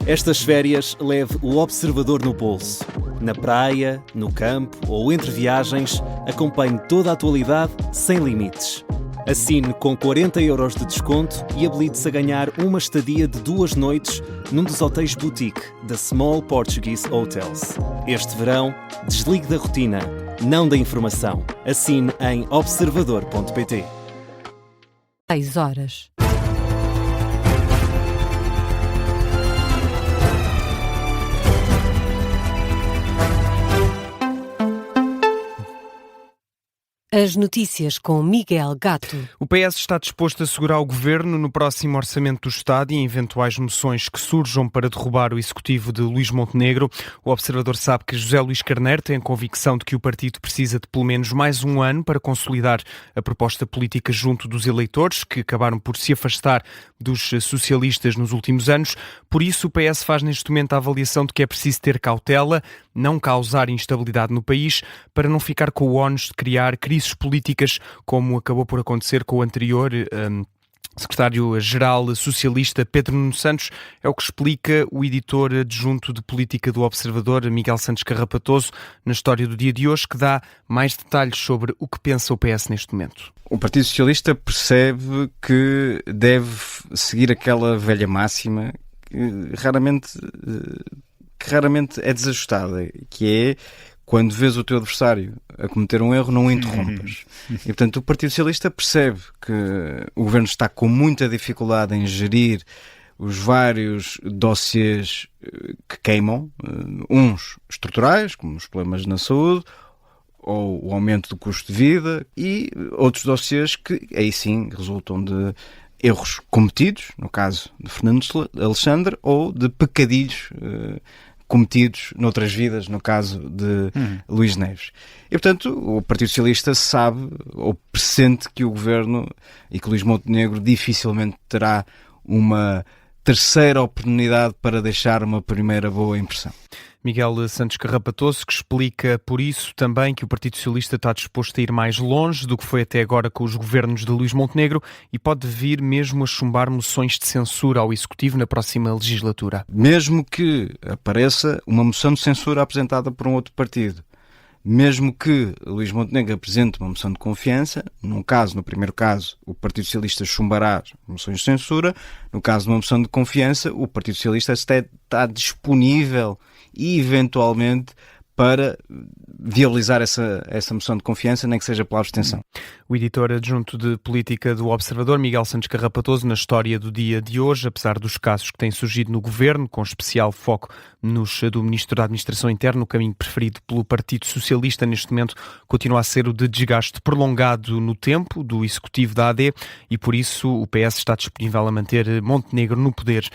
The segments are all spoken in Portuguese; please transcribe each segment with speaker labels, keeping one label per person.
Speaker 1: Estas férias leve o Observador no bolso. Na praia, no campo ou entre viagens, acompanhe toda a atualidade sem limites. Assine com 40€ de desconto e habilite-se a ganhar uma estadia de 2 noites num dos hotéis boutique da Small Portuguese Hotels. Este verão, desligue da rotina, não da informação. Assine em observador.pt.
Speaker 2: 6 horas. As notícias com Miguel Gato.
Speaker 3: O PS está disposto a segurar o Governo no próximo Orçamento do Estado e em eventuais moções que surjam para derrubar o Executivo de Luís Montenegro. O Observador sabe que José Luís Carneiro tem a convicção de que o partido precisa de pelo menos mais um ano para consolidar a proposta política junto dos eleitores, que acabaram por se afastar dos socialistas nos últimos anos. Por isso, o PS faz neste momento a avaliação de que é preciso ter cautela, não causar instabilidade no país, para não ficar com o ónus de criar crises políticas, como acabou por acontecer com o anterior secretário-geral socialista Pedro Nuno Santos. É o que explica o editor adjunto de política do Observador, Miguel Santos Carrapatoso, na história do dia de hoje, que dá mais detalhes sobre o que pensa o PS neste momento.
Speaker 4: O Partido Socialista percebe que deve seguir aquela velha máxima que raramente é desajustada, que é: quando vês o teu adversário a cometer um erro, não o interrompas. E, portanto, o Partido Socialista percebe que o Governo está com muita dificuldade em gerir os vários dossiês que queimam, uns estruturais, como os problemas na saúde, ou o aumento do custo de vida, e outros dossiês que, aí sim, resultam de erros cometidos, no caso de Fernando Alexandre, ou de pecadilhos cometidos noutras vidas, no caso de Luís Neves. E, portanto, o Partido Socialista sabe ou pressente que o Governo e que Luís Montenegro dificilmente terá uma terceira oportunidade para deixar uma primeira boa impressão.
Speaker 3: Miguel Santos Carrapatoso, que explica por isso também que o Partido Socialista está disposto a ir mais longe do que foi até agora com os governos de Luís Montenegro e pode vir mesmo a chumbar moções de censura ao Executivo na próxima legislatura.
Speaker 4: Mesmo que apareça uma moção de censura apresentada por um outro partido, mesmo que Luís Montenegro apresente uma moção de confiança, no primeiro caso, o Partido Socialista chumbará moções de censura. No caso de uma moção de confiança, o Partido Socialista está disponível e, eventualmente, para viabilizar essa moção de confiança, nem que seja pela abstenção.
Speaker 3: O editor adjunto de política do Observador, Miguel Santos Carrapatoso, na história do dia de hoje, apesar dos casos que têm surgido no Governo, com especial foco do Ministro da Administração Interna, o caminho preferido pelo Partido Socialista neste momento continua a ser o de desgaste prolongado no tempo do Executivo da AD e por isso o PS está disponível a manter Montenegro no poder,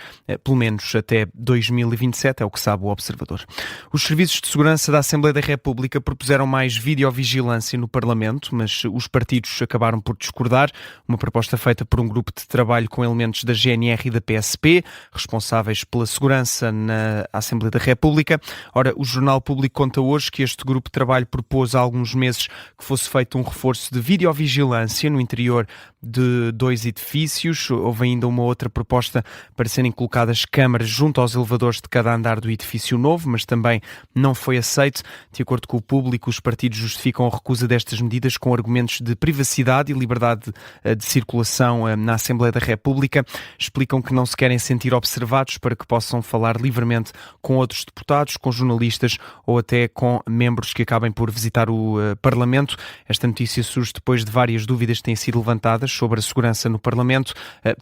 Speaker 3: pelo menos até 2027, é o que sabe o Observador. Os serviços de segurança da Assembleia da República propuseram mais videovigilância no Parlamento, mas os partidos acabaram por discordar. Uma proposta feita por um grupo de trabalho com elementos da GNR e da PSP, responsáveis pela segurança na Assembleia da República. Ora, o Jornal Público conta hoje que este grupo de trabalho propôs há alguns meses que fosse feito um reforço de videovigilância no interior de 2 edifícios. Houve ainda uma outra proposta para serem colocadas câmaras junto aos elevadores de cada andar do edifício novo, mas também não foi aceito. De acordo com o Público, os partidos justificam a recusa destas medidas com argumentos de privacidade e liberdade de circulação na Assembleia da República. Explicam que não se querem sentir observados para que possam falar livremente com outros deputados, com jornalistas ou até com membros que acabem por visitar o Parlamento. Esta notícia surge depois de várias dúvidas que têm sido levantadas sobre a segurança no Parlamento,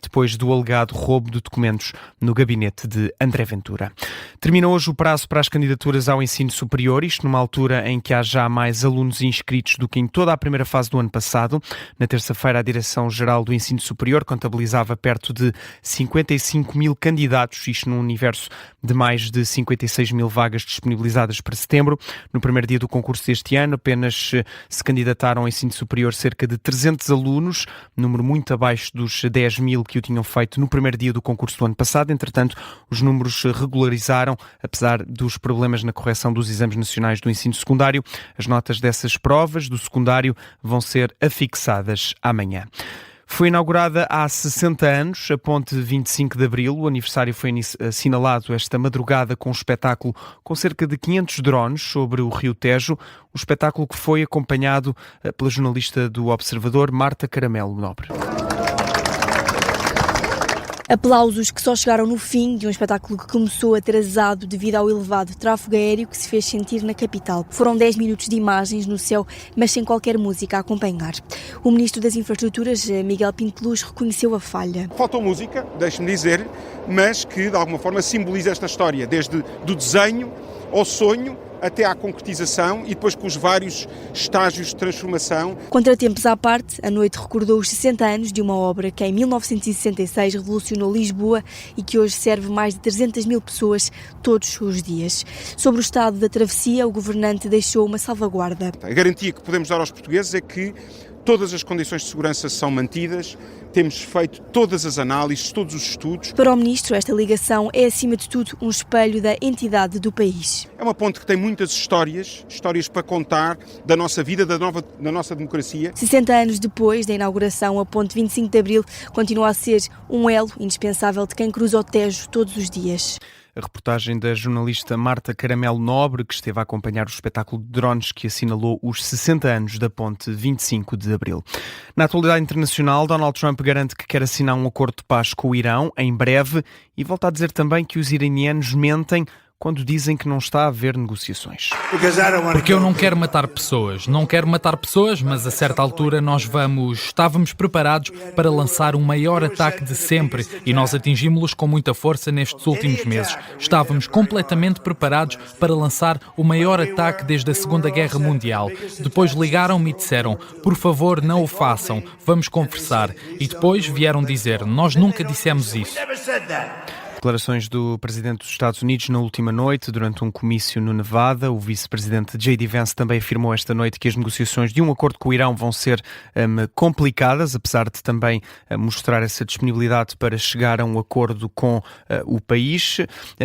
Speaker 3: depois do alegado roubo de documentos no gabinete de André Ventura. Termina hoje o prazo para as candidaturas ao ensino superior, isto numa altura em que há já mais alunos inscritos do que em toda a primeira fase do ano passado. Na terça-feira, a Direção-Geral do Ensino Superior contabilizava perto de 55 mil candidatos, isto num universo de mais de 56 mil vagas disponibilizadas para setembro. No primeiro dia do concurso deste ano, apenas se candidataram ao ensino superior cerca de 300 alunos, número muito abaixo dos 10 mil que o tinham feito no primeiro dia do concurso do ano passado. Entretanto, os números regularizaram, apesar dos problemas na correção dos exames nacionais do ensino secundário. As notas dessas provas do secundário vão ser afixadas amanhã. Foi inaugurada há 60 anos a Ponte 25 de Abril. O aniversário foi assinalado esta madrugada com um espetáculo com cerca de 500 drones sobre o Rio Tejo. Um espetáculo que foi acompanhado pela jornalista do Observador, Marta Caramelo Nobre.
Speaker 5: Aplausos que só chegaram no fim de um espetáculo que começou atrasado devido ao elevado tráfego aéreo que se fez sentir na capital. Foram 10 minutos de imagens no céu, mas sem qualquer música a acompanhar. O Ministro das Infraestruturas, Miguel Pinto Luz, reconheceu a falha.
Speaker 6: Faltou música, deixe-me dizer, mas que de alguma forma simboliza esta história, desde do desenho ao sonho, até à concretização e depois com os vários estágios de transformação.
Speaker 5: Contratempos à parte, a noite recordou os 60 anos de uma obra que em 1966 revolucionou Lisboa e que hoje serve mais de 300 mil pessoas todos os dias. Sobre o estado da travessia, o governante deixou uma salvaguarda.
Speaker 6: A garantia que podemos dar aos portugueses é que todas as condições de segurança são mantidas, temos feito todas as análises, todos os estudos.
Speaker 5: Para o Ministro, esta ligação é, acima de tudo, um espelho da entidade do país.
Speaker 6: É uma ponte que tem muitas histórias para contar da nossa vida, da nossa democracia.
Speaker 5: 60 anos depois da inauguração, a Ponte 25 de Abril continua a ser um elo indispensável de quem cruza o Tejo todos os dias.
Speaker 3: A reportagem da jornalista Marta Caramelo Nobre, que esteve a acompanhar o espetáculo de drones que assinalou os 60 anos da Ponte 25 de Abril. Na atualidade internacional, Donald Trump garante que quer assinar um acordo de paz com o Irão em breve e volta a dizer também que os iranianos mentem quando dizem que não está a haver negociações.
Speaker 7: Porque eu não quero matar pessoas. Não quero matar pessoas, mas a certa altura estávamos preparados para lançar o maior ataque de sempre e nós atingimos-los com muita força nestes últimos meses. Estávamos completamente preparados para lançar o maior ataque desde a Segunda Guerra Mundial. Depois ligaram-me e disseram, por favor, não o façam, vamos conversar. E depois vieram dizer, nós nunca dissemos isso.
Speaker 3: Declarações do Presidente dos Estados Unidos na última noite, durante um comício no Nevada. O Vice-Presidente J.D. Vance também afirmou esta noite que as negociações de um acordo com o Irão vão ser complicadas, apesar de também mostrar essa disponibilidade para chegar a um acordo com o país.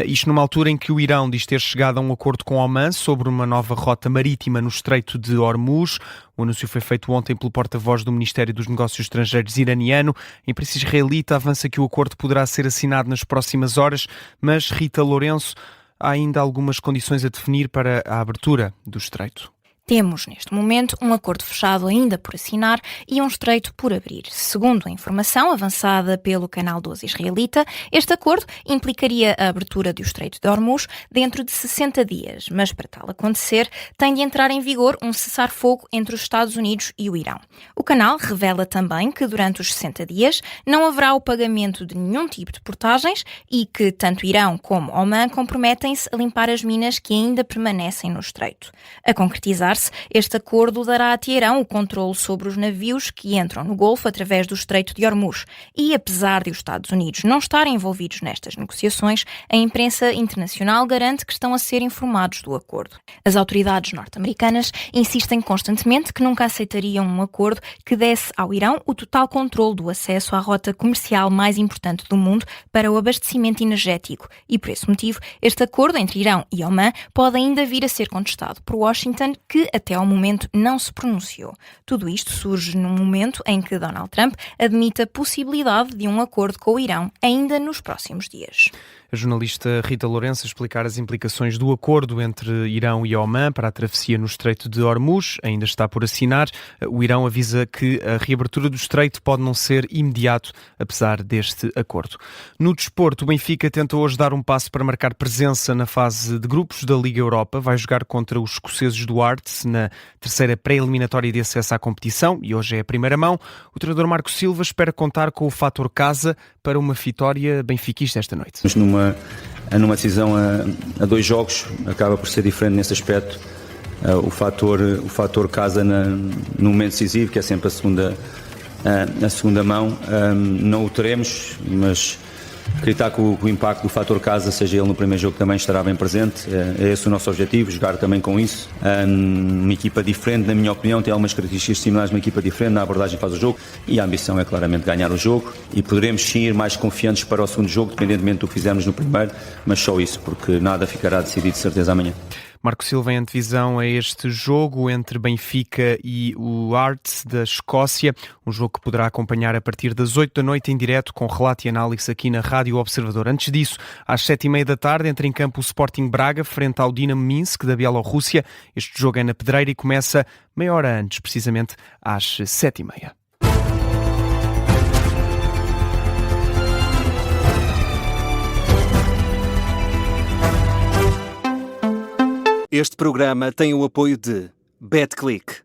Speaker 3: Isto numa altura em que o Irão diz ter chegado a um acordo com Oman sobre uma nova rota marítima no Estreito de Hormuz. O anúncio foi feito ontem pelo porta-voz do Ministério dos Negócios Estrangeiros iraniano. A imprensa israelita avança que o acordo poderá ser assinado nas próximas horas, mas Rita Lourenço, há ainda algumas condições a definir para a abertura do estreito.
Speaker 8: Temos, neste momento, um acordo fechado ainda por assinar e um estreito por abrir. Segundo a informação avançada pelo Canal 12 israelita, este acordo implicaria a abertura do Estreito de Hormuz dentro de 60 dias, mas para tal acontecer tem de entrar em vigor um cessar-fogo entre os Estados Unidos e o Irão. O canal revela também que durante os 60 dias não haverá o pagamento de nenhum tipo de portagens e que tanto Irão como Oman comprometem-se a limpar as minas que ainda permanecem no Estreito. A concretizar este acordo dará a Teherão o controle sobre os navios que entram no Golfo através do Estreito de Hormuz. E apesar de os Estados Unidos não estarem envolvidos nestas negociações, a imprensa internacional garante que estão a ser informados do acordo. As autoridades norte-americanas insistem constantemente que nunca aceitariam um acordo que desse ao Irão o total controle do acesso à rota comercial mais importante do mundo para o abastecimento energético. E por esse motivo, este acordo entre Irão e Oman pode ainda vir a ser contestado por Washington, que até ao momento não se pronunciou. Tudo isto surge num momento em que Donald Trump admite a possibilidade de um acordo com o Irão ainda nos próximos dias.
Speaker 3: A jornalista Rita Lourenço a explicar as implicações do acordo entre Irão e Oman para a travessia no Estreito de Hormuz. Ainda está por assinar. O Irão avisa que a reabertura do Estreito pode não ser imediato, apesar deste acordo. No desporto, o Benfica tenta hoje dar um passo para marcar presença na fase de grupos da Liga Europa. Vai jogar contra os escoceses do Hearts na terceira pré-eliminatória de acesso à competição e hoje é a primeira mão. O treinador Marco Silva espera contar com o fator casa para uma vitória benfiquista esta noite.
Speaker 9: Numa decisão a 2 jogos, acaba por ser diferente nesse aspecto. O fator casa no momento decisivo, que é sempre a segunda mão, não o teremos, mas acreditar que o impacto do fator casa, seja ele no primeiro jogo, também estará bem presente. É esse o nosso objetivo, jogar também com isso. Uma equipa diferente, na minha opinião, tem algumas características similares, uma equipa diferente na abordagem que faz o jogo, e a ambição é claramente ganhar o jogo, e poderemos sim ir mais confiantes para o segundo jogo, independentemente do que fizermos no primeiro, mas só isso, porque nada ficará decidido de certeza amanhã.
Speaker 3: Marco Silva, em antevisão a este jogo entre Benfica e o Hearts da Escócia, um jogo que poderá acompanhar a partir das 8 da noite em direto com relato e análise aqui na Rádio Observador. Antes disso, às 7h30 da tarde, entra em campo o Sporting Braga frente ao Dinamo Minsk da Bielorrússia. Este jogo é na Pedreira e começa meia hora antes, precisamente às 7h30.
Speaker 1: Este programa tem o apoio de BetClick.